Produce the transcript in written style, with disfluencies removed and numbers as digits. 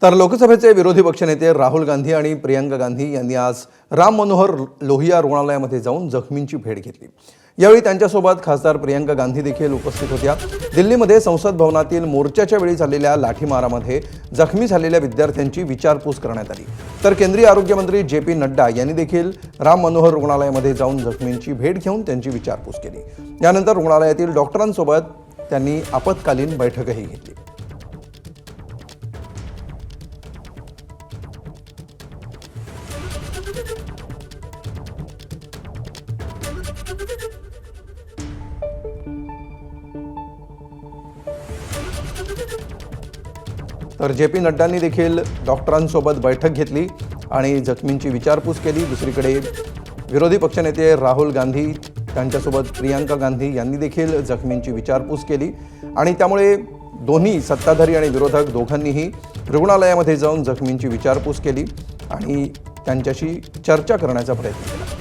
तर लोकसभेचे विरोधी पक्षनेते राहुल गांधी आणि प्रियंका गांधी यांनी आज राम मनोहर लोहिया रुग्णालयामध्ये जाऊन जखमींची भेट घेतली। यावेळी त्यांच्यासोबत खासदार प्रियंका गांधी देखील उपस्थित होत्या। दिल्लीमध्ये संसद भवनातील मोर्चाच्या वेळी झालेल्या लाठीमारामध्ये जखमी झालेल्या विद्यार्थ्यांची विचारपूस करण्यात आली। तर केंद्रीय आरोग्य मंत्री जे.पी. नड्डा यांनी देखील राम मनोहर रुग्णालयामध्ये जाऊन जखमींची भेट घेऊन त्यांची विचारपूस केली। यानंतर रुग्णालयातील डॉक्टरांसोबत त्यांनी आपत्कालीन बैठकही घेतली। तर जे.पी. नड्डांनी देखील डॉक्टरांसोबत बैठक घेतली आणि जखमींची विचारपूस केली। दुसरीकडे विरोधी पक्षनेते राहुल गांधी त्यांच्यासोबत प्रियंका गांधी यांनी देखील जखमींची विचारपूस केली आणि त्यामुळे दोन्ही सत्ताधारी आणि विरोधक दोघांनीही रुग्णालयामध्ये जाऊन जखमींची विचारपूस केली आणि त्यांच्याशी चर्चा करण्याचा प्रयत्न केला।